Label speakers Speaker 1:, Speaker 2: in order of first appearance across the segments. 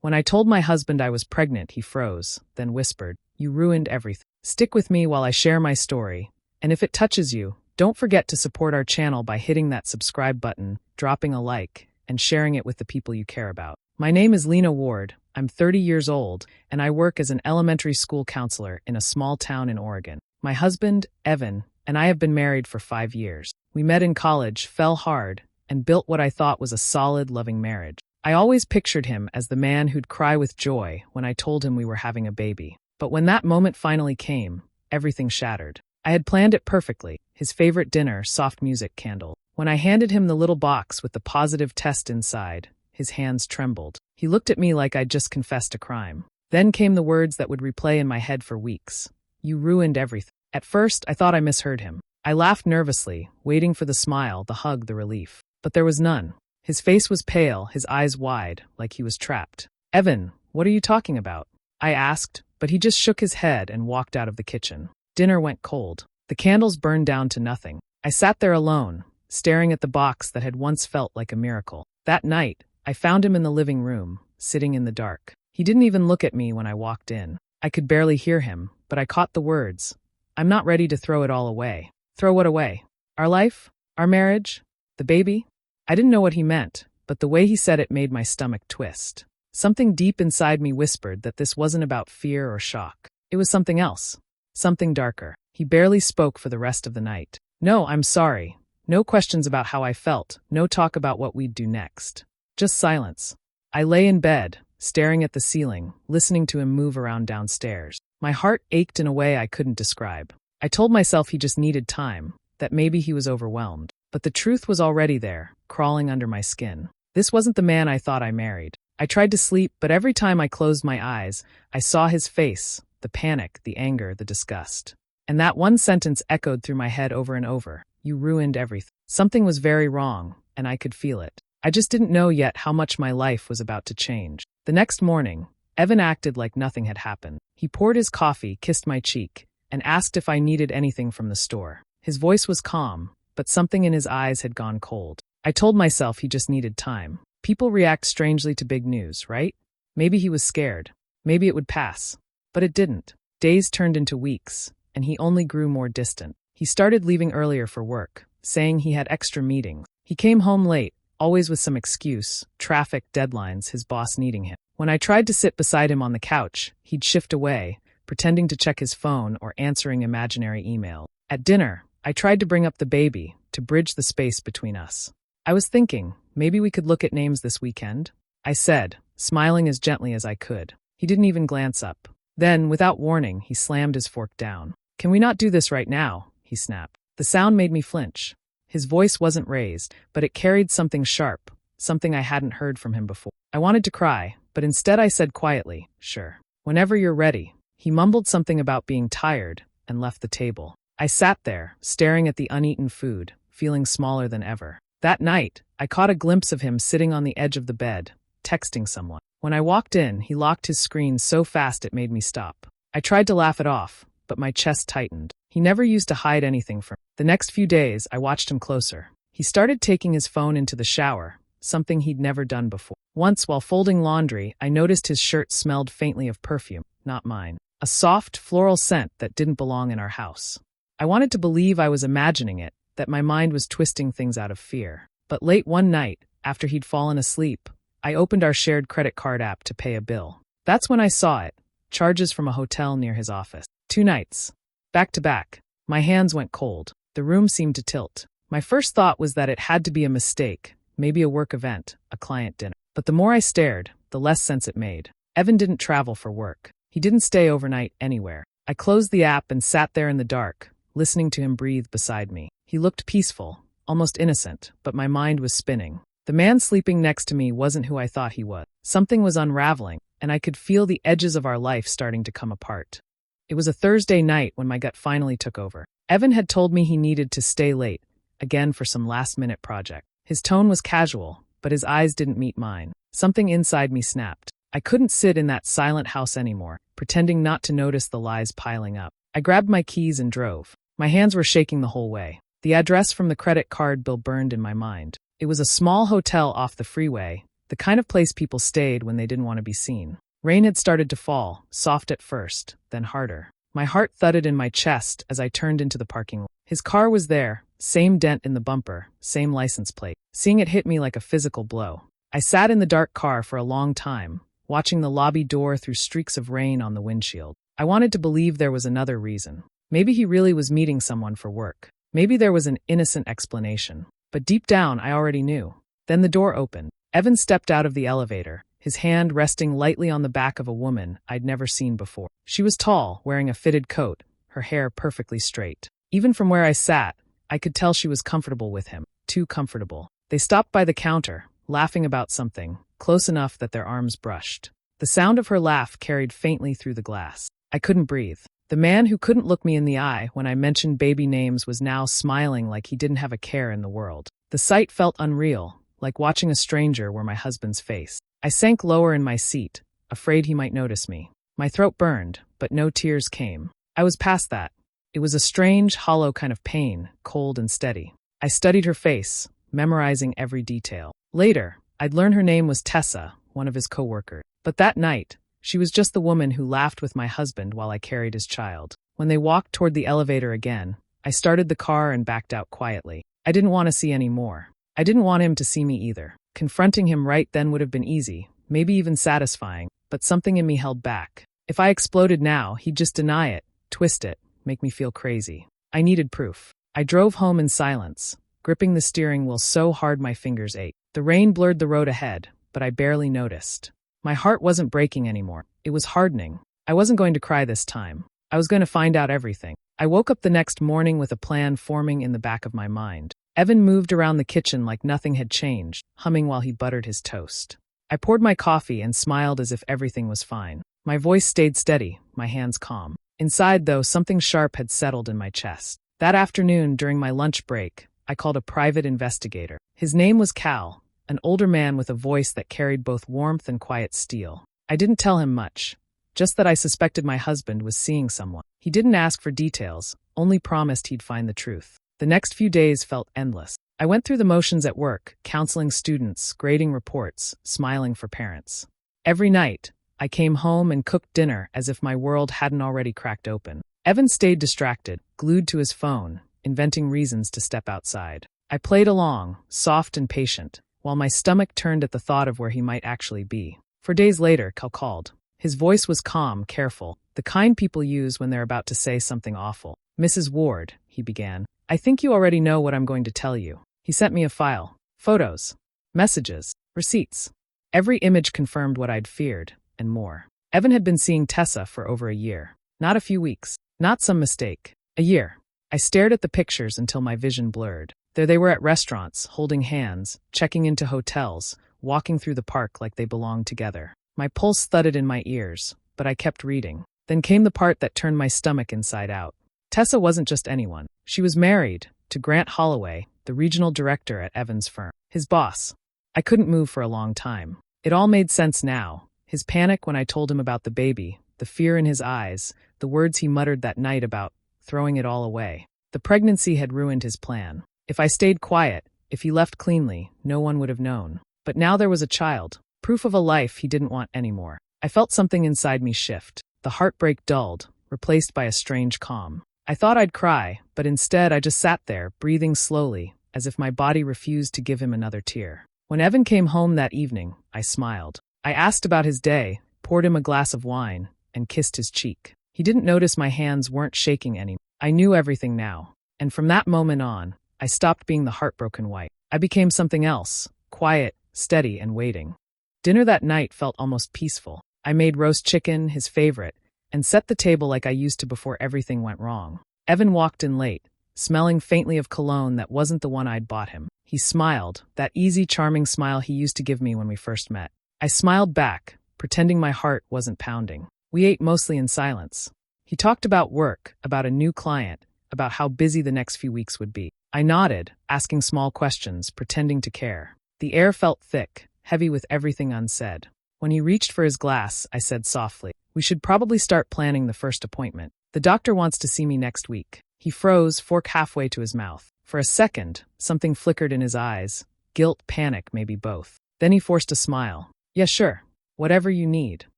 Speaker 1: When I told my husband I was pregnant, he froze, then whispered, "You ruined everything." Stick with me while I share my story, and if it touches you, don't forget to support our channel by hitting that subscribe button, dropping a like, and sharing it with the people you care about. My name is Lena Ward, I'm 30 years old, and I work as an elementary school counselor in a small town in Oregon. My husband, Evan, and I have been married for 5 years. We met in college, fell hard, and built what I thought was a solid, loving marriage. I always pictured him as the man who'd cry with joy when I told him we were having a baby. But when that moment finally came, everything shattered. I had planned it perfectly, his favorite dinner, soft music, candle. When I handed him the little box with the positive test inside, his hands trembled. He looked at me like I'd just confessed a crime. Then came the words that would replay in my head for weeks. "You ruined everything." At first, I thought I misheard him. I laughed nervously, waiting for the smile, the hug, the relief. But there was none. His face was pale, his eyes wide, like he was trapped. "Evan, what are you talking about?" I asked, but he just shook his head and walked out of the kitchen. Dinner went cold. The candles burned down to nothing. I sat there alone, staring at the box that had once felt like a miracle. That night, I found him in the living room, sitting in the dark. He didn't even look at me when I walked in. I could barely hear him, but I caught the words. "I'm not ready to throw it all away." Throw what away? Our life? Our marriage? The baby? I didn't know what he meant, but the way he said it made my stomach twist. Something deep inside me whispered that this wasn't about fear or shock. It was something else. Something darker. He barely spoke for the rest of the night. "No, I'm sorry." No questions about how I felt, no talk about what we'd do next. Just silence. I lay in bed, staring at the ceiling, listening to him move around downstairs. My heart ached in a way I couldn't describe. I told myself he just needed time, that maybe he was overwhelmed. But the truth was already there, crawling under my skin. This wasn't the man I thought I married. I tried to sleep, but every time I closed my eyes, I saw his face, the panic, the anger, the disgust. And that one sentence echoed through my head over and over. "You ruined everything." Something was very wrong, and I could feel it. I just didn't know yet how much my life was about to change. The next morning, Evan acted like nothing had happened. He poured his coffee, kissed my cheek, and asked if I needed anything from the store. His voice was calm, but something in his eyes had gone cold. I told myself he just needed time. People react strangely to big news, right? Maybe he was scared. Maybe it would pass. But it didn't. Days turned into weeks, and he only grew more distant. He started leaving earlier for work, saying he had extra meetings. He came home late, always with some excuse, traffic, deadlines, his boss needing him. When I tried to sit beside him on the couch, he'd shift away, pretending to check his phone or answering imaginary email. At dinner, I tried to bring up the baby, to bridge the space between us. "I was thinking, maybe we could look at names this weekend," I said, smiling as gently as I could. He didn't even glance up. Then, without warning, he slammed his fork down. "Can we not do this right now?" he snapped. The sound made me flinch. His voice wasn't raised, but it carried something sharp, something I hadn't heard from him before. I wanted to cry, but instead I said quietly, "Sure. Whenever you're ready." He mumbled something about being tired and left the table. I sat there, staring at the uneaten food, feeling smaller than ever. That night, I caught a glimpse of him sitting on the edge of the bed, texting someone. When I walked in, he locked his screen so fast it made me stop. I tried to laugh it off, but my chest tightened. He never used to hide anything from me. The next few days, I watched him closer. He started taking his phone into the shower, something he'd never done before. Once, while folding laundry, I noticed his shirt smelled faintly of perfume, not mine. A soft, floral scent that didn't belong in our house. I wanted to believe I was imagining it, that my mind was twisting things out of fear. But late one night, after he'd fallen asleep, I opened our shared credit card app to pay a bill. That's when I saw it, charges from a hotel near his office. 2 nights. Back to back. My hands went cold. The room seemed to tilt. My first thought was that it had to be a mistake, maybe a work event, a client dinner. But the more I stared, the less sense it made. Evan didn't travel for work. He didn't stay overnight anywhere. I closed the app and sat there in the dark, listening to him breathe beside me. He looked peaceful, almost innocent, but my mind was spinning. The man sleeping next to me wasn't who I thought he was. Something was unraveling, and I could feel the edges of our life starting to come apart. It was a Thursday night when my gut finally took over. Evan had told me he needed to stay late, again for some last-minute project. His tone was casual, but his eyes didn't meet mine. Something inside me snapped. I couldn't sit in that silent house anymore, pretending not to notice the lies piling up. I grabbed my keys and drove. My hands were shaking the whole way. The address from the credit card bill burned in my mind. It was a small hotel off the freeway, the kind of place people stayed when they didn't want to be seen. Rain had started to fall, soft at first, then harder. My heart thudded in my chest as I turned into the parking lot. His car was there, same dent in the bumper, same license plate. Seeing it hit me like a physical blow. I sat in the dark car for a long time, watching the lobby door through streaks of rain on the windshield. I wanted to believe there was another reason. Maybe he really was meeting someone for work. Maybe there was an innocent explanation. But deep down, I already knew. Then the door opened. Evan stepped out of the elevator, his hand resting lightly on the back of a woman I'd never seen before. She was tall, wearing a fitted coat, her hair perfectly straight. Even from where I sat, I could tell she was comfortable with him. Too comfortable. They stopped by the counter, laughing about something, close enough that their arms brushed. The sound of her laugh carried faintly through the glass. I couldn't breathe. The man who couldn't look me in the eye when I mentioned baby names was now smiling like he didn't have a care in the world. The sight felt unreal, like watching a stranger were my husband's face. I sank lower in my seat, afraid he might notice me. My throat burned, but no tears came. I was past that. It was a strange, hollow kind of pain, cold and steady. I studied her face, memorizing every detail. Later, I'd learn her name was Tessa, one of his co-workers. But that night, she was just the woman who laughed with my husband while I carried his child. When they walked toward the elevator again, I started the car and backed out quietly. I didn't want to see any more. I didn't want him to see me either. Confronting him right then would have been easy, maybe even satisfying, but something in me held back. If I exploded now, he'd just deny it, twist it, make me feel crazy. I needed proof. I drove home in silence, gripping the steering wheel so hard my fingers ached. The rain blurred the road ahead, but I barely noticed. My heart wasn't breaking anymore. It was hardening. I wasn't going to cry this time. I was going to find out everything. I woke up the next morning with a plan forming in the back of my mind. Evan moved around the kitchen like nothing had changed, humming while he buttered his toast. I poured my coffee and smiled as if everything was fine. My voice stayed steady, my hands calm. Inside, though, something sharp had settled in my chest. That afternoon, during my lunch break, I called a private investigator. His name was Cal, an older man with a voice that carried both warmth and quiet steel. I didn't tell him much, just that I suspected my husband was seeing someone. He didn't ask for details, only promised he'd find the truth. The next few days felt endless. I went through the motions at work, counseling students, grading reports, smiling for parents. Every night, I came home and cooked dinner as if my world hadn't already cracked open. Evan stayed distracted, glued to his phone, inventing reasons to step outside. I played along, soft and patient, while my stomach turned at the thought of where he might actually be. 4 days later, Cal called. His voice was calm, careful, the kind people use when they're about to say something awful. "Mrs. Ward," he began, "I think you already know what I'm going to tell you." He sent me a file. Photos. Messages. Receipts. Every image confirmed what I'd feared, and more. Evan had been seeing Tessa for over a year. Not a few weeks. Not some mistake. A year. I stared at the pictures until my vision blurred. There they were at restaurants, holding hands, checking into hotels, walking through the park like they belonged together. My pulse thudded in my ears, but I kept reading. Then came the part that turned my stomach inside out. Tessa wasn't just anyone. She was married to Grant Holloway, the regional director at Evan's firm. His boss. I couldn't move for a long time. It all made sense now. His panic when I told him about the baby, the fear in his eyes, the words he muttered that night about throwing it all away. The pregnancy had ruined his plan. If I stayed quiet, if he left cleanly, no one would have known. But now there was a child, proof of a life he didn't want anymore. I felt something inside me shift. The heartbreak dulled, replaced by a strange calm. I thought I'd cry, but instead I just sat there, breathing slowly, as if my body refused to give him another tear. When Evan came home that evening, I smiled. I asked about his day, poured him a glass of wine, and kissed his cheek. He didn't notice my hands weren't shaking anymore. I knew everything now. And from that moment on, I stopped being the heartbroken wife. I became something else, quiet, steady, and waiting. Dinner that night felt almost peaceful. I made roast chicken, his favorite, and set the table like I used to before everything went wrong. Evan walked in late, smelling faintly of cologne that wasn't the one I'd bought him. He smiled, that easy, charming smile he used to give me when we first met. I smiled back, pretending my heart wasn't pounding. We ate mostly in silence. He talked about work, about a new client, about how busy the next few weeks would be. I nodded, asking small questions, pretending to care. The air felt thick, heavy with everything unsaid. When he reached for his glass, I said softly, "We should probably start planning the first appointment. The doctor wants to see me next week." He froze, fork halfway to his mouth. For a second, something flickered in his eyes. Guilt, panic, maybe both. Then he forced a smile. Yeah, sure. Whatever you need.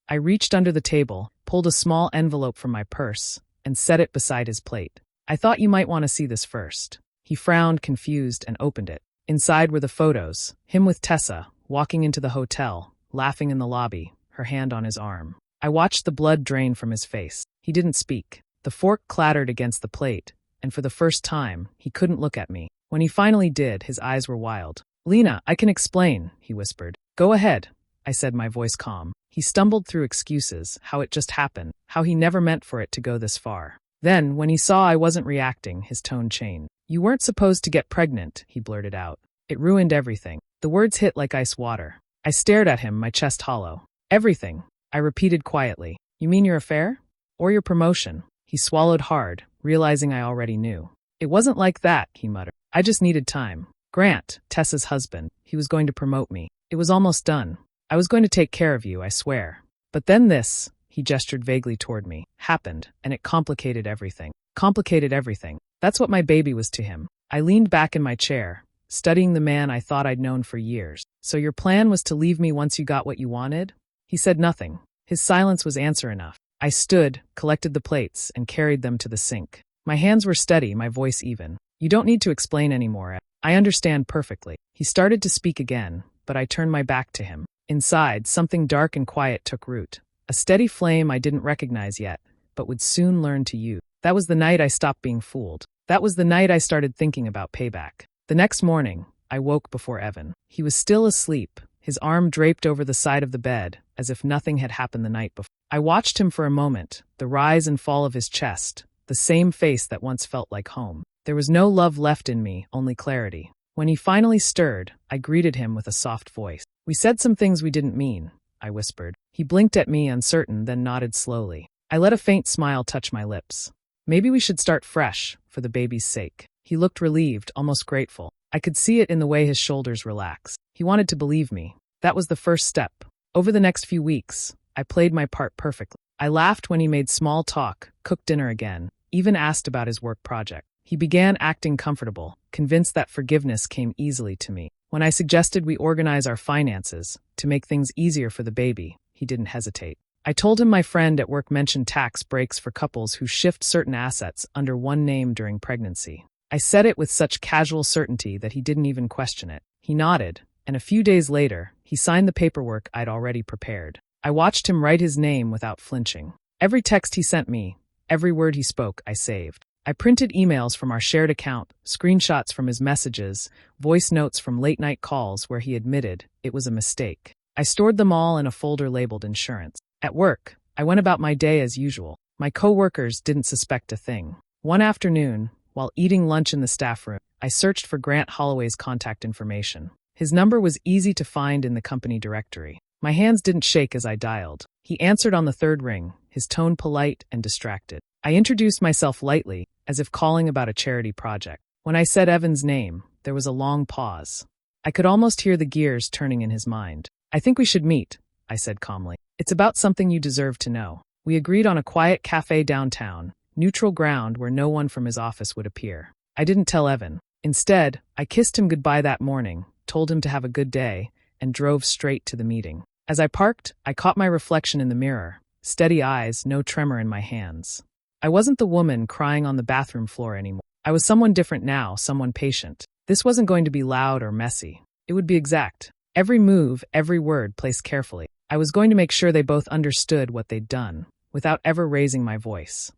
Speaker 1: I reached under the table, pulled a small envelope from my purse, and set it beside his plate. I thought you might want to see this first. He frowned, confused, and opened it. Inside were the photos, him with Tessa, walking into the hotel, laughing in the lobby, her hand on his arm. I watched the blood drain from his face. He didn't speak. The fork clattered against the plate, and for the first time, he couldn't look at me. When he finally did, his eyes were wild. Lena, I can explain, he whispered. Go ahead, I said, my voice calm. He stumbled through excuses, how it just happened, how he never meant for it to go this far. Then, when he saw I wasn't reacting, his tone changed. You weren't supposed to get pregnant, he blurted out. It ruined everything. The words hit like ice water. I stared at him, my chest hollow. Everything, I repeated quietly. You mean your affair? Or your promotion? He swallowed hard, realizing I already knew. It wasn't like that, he muttered. I just needed time. Grant, Tessa's husband, he was going to promote me. It was almost done. I was going to take care of you, I swear. But then this, he gestured vaguely toward me, happened, and it complicated everything. Complicated everything. That's what my baby was to him. I leaned back in my chair, studying the man I thought I'd known for years. So your plan was to leave me once you got what you wanted? He said nothing. His silence was answer enough. I stood, collected the plates, and carried them to the sink. My hands were steady, my voice even. You don't need to explain anymore. I understand perfectly. He started to speak again, but I turned my back to him. Inside, something dark and quiet took root. A steady flame I didn't recognize yet, but would soon learn to use. That was the night I stopped being fooled. That was the night I started thinking about payback. The next morning, I woke before Evan. He was still asleep, his arm draped over the side of the bed, as if nothing had happened the night before. I watched him for a moment, the rise and fall of his chest, the same face that once felt like home. There was no love left in me, only clarity. When he finally stirred, I greeted him with a soft voice. We said some things we didn't mean, I whispered. He blinked at me, uncertain, then nodded slowly. I let a faint smile touch my lips. Maybe we should start fresh, for the baby's sake. He looked relieved, almost grateful. I could see it in the way his shoulders relaxed. He wanted to believe me. That was the first step. Over the next few weeks, I played my part perfectly. I laughed when he made small talk, cooked dinner again, even asked about his work project. He began acting comfortable, convinced that forgiveness came easily to me. When I suggested we organize our finances to make things easier for the baby, he didn't hesitate. I told him my friend at work mentioned tax breaks for couples who shift certain assets under one name during pregnancy. I said it with such casual certainty that he didn't even question it. He nodded, and a few days later, he signed the paperwork I'd already prepared. I watched him write his name without flinching. Every text he sent me, every word he spoke, I saved. I printed emails from our shared account, screenshots from his messages, voice notes from late-night calls where he admitted it was a mistake. I stored them all in a folder labeled insurance. At work, I went about my day as usual. My co-workers didn't suspect a thing. One afternoon, while eating lunch in the staff room, I searched for Grant Holloway's contact information. His number was easy to find in the company directory. My hands didn't shake as I dialed. He answered on the third ring, his tone polite and distracted. I introduced myself lightly, as if calling about a charity project. When I said Evan's name, there was a long pause. I could almost hear the gears turning in his mind. I think we should meet, I said calmly. It's about something you deserve to know. We agreed on a quiet cafe downtown, neutral ground where no one from his office would appear. I didn't tell Evan. Instead, I kissed him goodbye that morning, told him to have a good day, and drove straight to the meeting. As I parked, I caught my reflection in the mirror. Steady eyes, no tremor in my hands. I wasn't the woman crying on the bathroom floor anymore. I was someone different now, someone patient. This wasn't going to be loud or messy. It would be exact. Every move, every word placed carefully. I was going to make sure they both understood what they'd done, without ever raising my voice.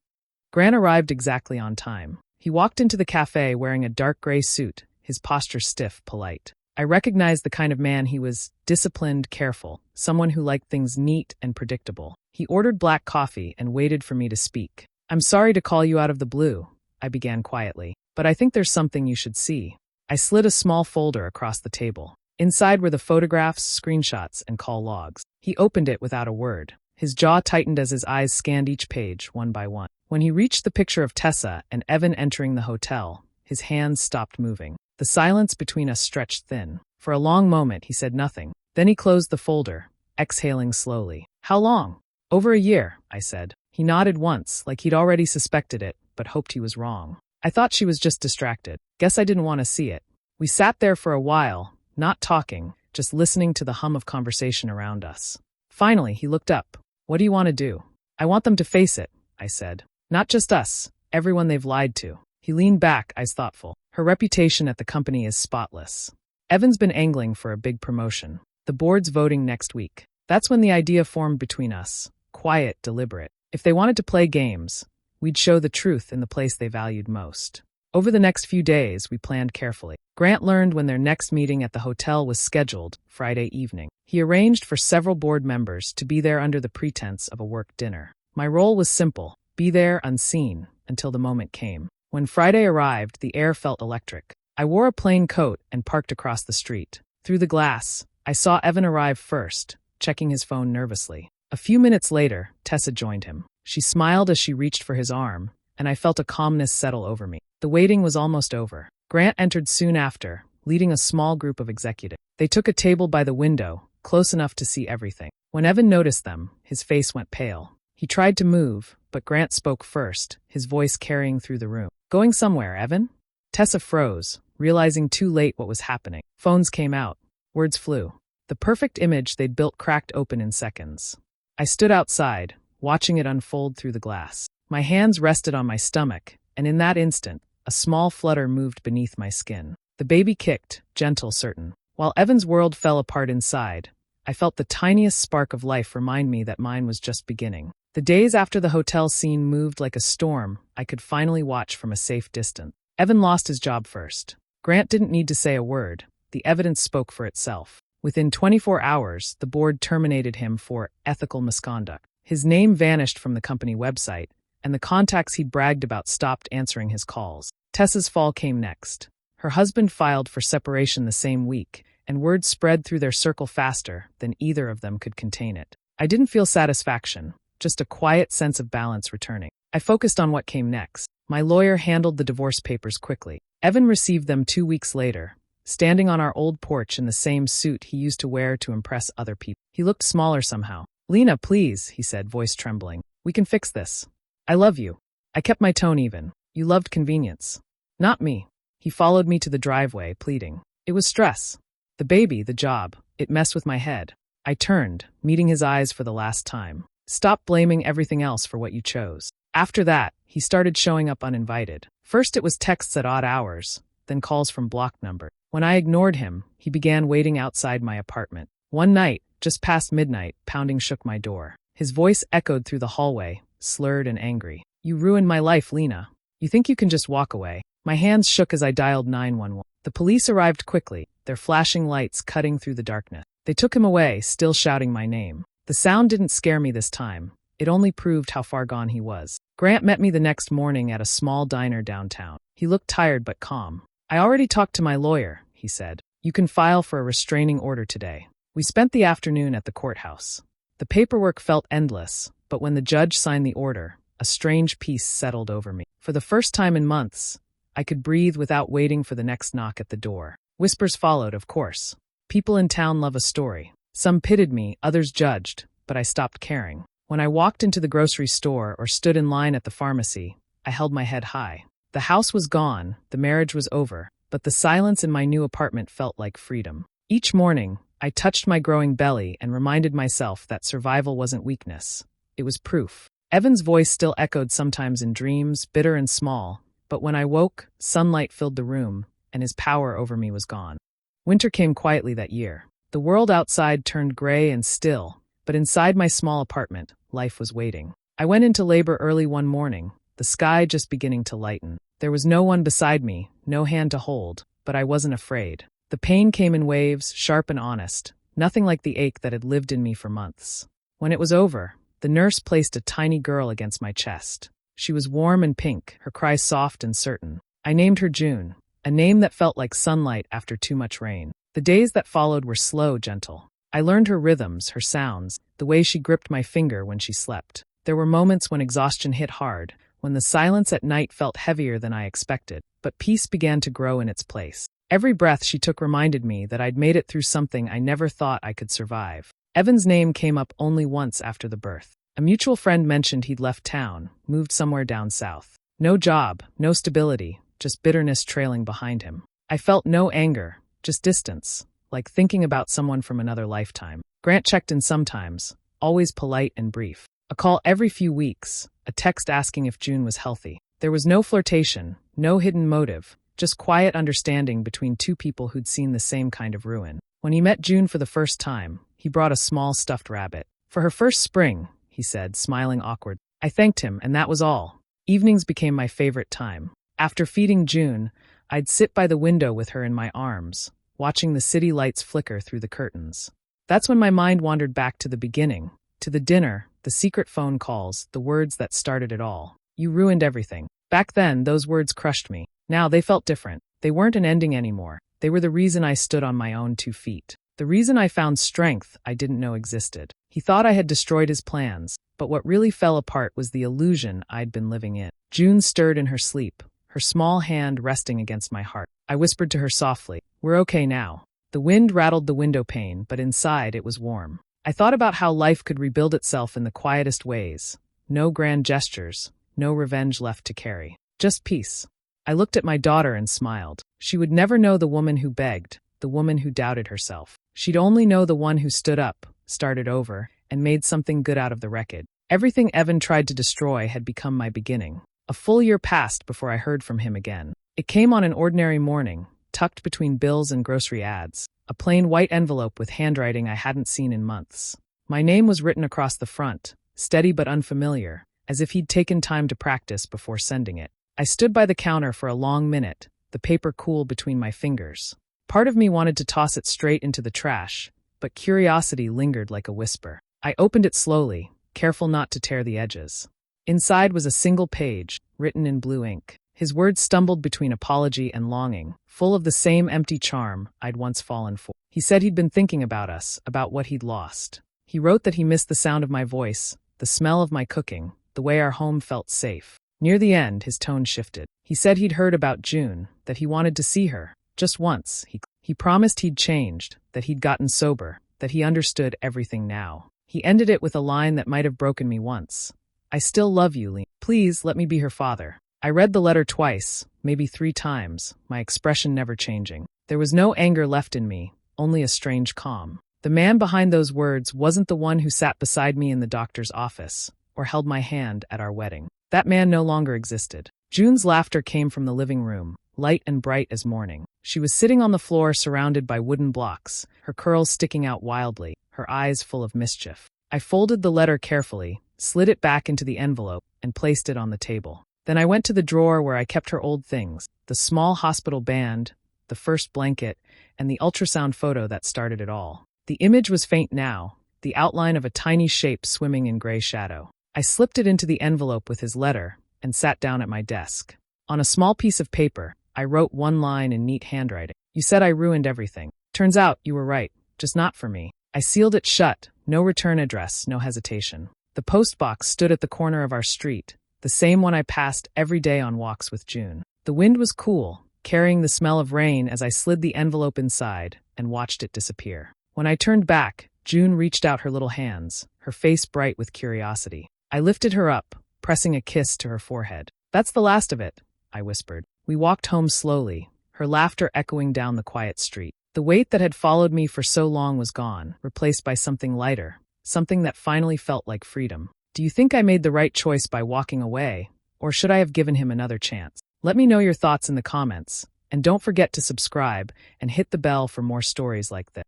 Speaker 1: Grant arrived exactly on time. He walked into the cafe wearing a dark gray suit, his posture stiff, polite. I recognized the kind of man he was: disciplined, careful, someone who liked things neat and predictable. He ordered black coffee and waited for me to speak. I'm sorry to call you out of the blue, I began quietly, but I think there's something you should see. I slid a small folder across the table. Inside were the photographs, screenshots, and call logs. He opened it without a word. His jaw tightened as his eyes scanned each page, one by one. When he reached the picture of Tessa and Evan entering the hotel, his hands stopped moving. The silence between us stretched thin. For a long moment, he said nothing. Then he closed the folder, exhaling slowly. How long? Over a year, I said. He nodded once, like he'd already suspected it, but hoped he was wrong. I thought she was just distracted. Guess I didn't want to see it. We sat there for a while, not talking, just listening to the hum of conversation around us. Finally, he looked up. "What do you want to do?" "I want them to face it," I said. "Not just us, everyone they've lied to." He leaned back, eyes thoughtful. "Her reputation at the company is spotless. Evan's been angling for a big promotion. The board's voting next week. That's when the idea formed between us. Quiet, deliberate. If they wanted to play games, we'd show the truth in the place they valued most. Over the next few days, we planned carefully. Grant learned when their next meeting at the hotel was scheduled, Friday evening. He arranged for several board members to be there under the pretense of a work dinner. My role was simple: be there unseen until the moment came. When Friday arrived, the air felt electric. I wore a plain coat and parked across the street. Through the glass, I saw Evan arrive first, checking his phone nervously. A few minutes later, Tessa joined him. She smiled as she reached for his arm, and I felt a calmness settle over me. The waiting was almost over. Grant entered soon after, leading a small group of executives. They took a table by the window, close enough to see everything. When Evan noticed them, his face went pale. He tried to move, but Grant spoke first, his voice carrying through the room. "Going somewhere, Evan?" Tessa froze, realizing too late what was happening. Phones came out. Words flew. The perfect image they'd built cracked open in seconds. I stood outside, watching it unfold through the glass. My hands rested on my stomach, and in that instant, a small flutter moved beneath my skin. The baby kicked, gentle, certain. While Evan's world fell apart inside, I felt the tiniest spark of life remind me that mine was just beginning. The days after the hotel scene moved like a storm I could finally watch from a safe distance. Evan lost his job first. Grant didn't need to say a word. The evidence spoke for itself. Within 24 hours, the board terminated him for ethical misconduct. His name vanished from the company website, and the contacts he'd bragged about stopped answering his calls. Tessa's fall came next. Her husband filed for separation the same week, and word spread through their circle faster than either of them could contain it. I didn't feel satisfaction, just a quiet sense of balance returning. I focused on what came next. My lawyer handled the divorce papers quickly. Evan received them 2 weeks later, standing on our old porch in the same suit he used to wear to impress other people. He looked smaller somehow. "Lena, please," he said, voice trembling. "We can fix this. I love you." I kept my tone even. "You loved convenience." "Not me." He followed me to the driveway, pleading. "It was stress. The baby, the job. It messed with my head." I turned, meeting his eyes for the last time. "Stop blaming everything else for what you chose." After that, he started showing up uninvited. First it was texts at odd hours, then calls from blocked numbers. When I ignored him, he began waiting outside my apartment. One night, just past midnight, pounding shook my door. His voice echoed through the hallway, slurred and angry. "You ruined my life, Lena. You think you can just walk away?" My hands shook as I dialed 911. The police arrived quickly, their flashing lights cutting through the darkness. They took him away, still shouting my name. The sound didn't scare me this time. It only proved how far gone he was. Grant met me the next morning at a small diner downtown. He looked tired but calm. "I already talked to my lawyer," he said. "You can file for a restraining order today." We spent the afternoon at the courthouse. The paperwork felt endless, but when the judge signed the order, a strange peace settled over me. For the first time in months, I could breathe without waiting for the next knock at the door. Whispers followed, of course. People in town love a story. Some pitied me, others judged, but I stopped caring. When I walked into the grocery store or stood in line at the pharmacy, I held my head high. The house was gone, the marriage was over, but the silence in my new apartment felt like freedom. Each morning, I touched my growing belly and reminded myself that survival wasn't weakness. It was proof. Evan's voice still echoed sometimes in dreams, bitter and small, but when I woke, sunlight filled the room, and his power over me was gone. Winter came quietly that year. The world outside turned gray and still, but inside my small apartment, life was waiting. I went into labor early one morning, the sky just beginning to lighten. There was no one beside me, no hand to hold, but I wasn't afraid. The pain came in waves, sharp and honest, nothing like the ache that had lived in me for months. When it was over, the nurse placed a tiny girl against my chest. She was warm and pink, her cry soft and certain. I named her June, a name that felt like sunlight after too much rain. The days that followed were slow, gentle. I learned her rhythms, her sounds, the way she gripped my finger when she slept. There were moments when exhaustion hit hard, when the silence at night felt heavier than I expected, but peace began to grow in its place. Every breath she took reminded me that I'd made it through something I never thought I could survive. Evan's name came up only once after the birth. A mutual friend mentioned he'd left town, moved somewhere down south. No job, no stability, just bitterness trailing behind him. I felt no anger, just distance, like thinking about someone from another lifetime. Grant checked in sometimes, always polite and brief. A call every few weeks, a text asking if June was healthy. There was no flirtation, no hidden motive, just quiet understanding between two people who'd seen the same kind of ruin. When he met June for the first time, he brought a small stuffed rabbit. For her first spring, he said, smiling awkward. I thanked him, and that was all. Evenings became my favorite time. After feeding June, I'd sit by the window with her in my arms, watching the city lights flicker through the curtains. That's when my mind wandered back to the beginning, to the dinner, the secret phone calls, the words that started it all. You ruined everything. Back then, those words crushed me. Now they felt different. They weren't an ending anymore. They were the reason I stood on my own 2 feet. The reason I found strength I didn't know existed. He thought I had destroyed his plans, but what really fell apart was the illusion I'd been living in. June stirred in her sleep, her small hand resting against my heart. I whispered to her softly, "We're okay now." The wind rattled the window pane, but inside it was warm. I thought about how life could rebuild itself in the quietest ways. No grand gestures, no revenge left to carry. Just peace. I looked at my daughter and smiled. She would never know the woman who begged, the woman who doubted herself. She'd only know the one who stood up, started over, and made something good out of the wreckage. Everything Evan tried to destroy had become my beginning. A full year passed before I heard from him again. It came on an ordinary morning, tucked between bills and grocery ads. A plain white envelope with handwriting I hadn't seen in months. My name was written across the front, steady but unfamiliar, as if he'd taken time to practice before sending it. I stood by the counter for a long minute, the paper cool between my fingers. Part of me wanted to toss it straight into the trash, but curiosity lingered like a whisper. I opened it slowly, careful not to tear the edges. Inside was a single page, written in blue ink. His words stumbled between apology and longing, full of the same empty charm I'd once fallen for. He said he'd been thinking about us, about what he'd lost. He wrote that he missed the sound of my voice, the smell of my cooking, the way our home felt safe. Near the end, his tone shifted. He said he'd heard about June, that he wanted to see her, just once. He promised he'd changed, that he'd gotten sober, that he understood everything now. He ended it with a line that might have broken me once. I still love you, Lee. Please let me be her father. I read the letter twice, maybe 3 times, my expression never changing. There was no anger left in me, only a strange calm. The man behind those words wasn't the one who sat beside me in the doctor's office, or held my hand at our wedding. That man no longer existed. June's laughter came from the living room, light and bright as morning. She was sitting on the floor surrounded by wooden blocks, her curls sticking out wildly, her eyes full of mischief. I folded the letter carefully, slid it back into the envelope, and placed it on the table. Then I went to the drawer where I kept her old things, the small hospital band, the first blanket, and the ultrasound photo that started it all. The image was faint now, the outline of a tiny shape swimming in gray shadow. I slipped it into the envelope with his letter and sat down at my desk. On a small piece of paper, I wrote one line in neat handwriting. You said I ruined everything. Turns out you were right, just not for me. I sealed it shut, no return address, no hesitation. The postbox stood at the corner of our street, the same one I passed every day on walks with June. The wind was cool, carrying the smell of rain as I slid the envelope inside and watched it disappear. When I turned back, June reached out her little hands, her face bright with curiosity. I lifted her up, pressing a kiss to her forehead. That's the last of it, I whispered. We walked home slowly, her laughter echoing down the quiet street. The weight that had followed me for so long was gone, replaced by something lighter, something that finally felt like freedom. Do you think I made the right choice by walking away, or should I have given him another chance? Let me know your thoughts in the comments, and don't forget to subscribe and hit the bell for more stories like this.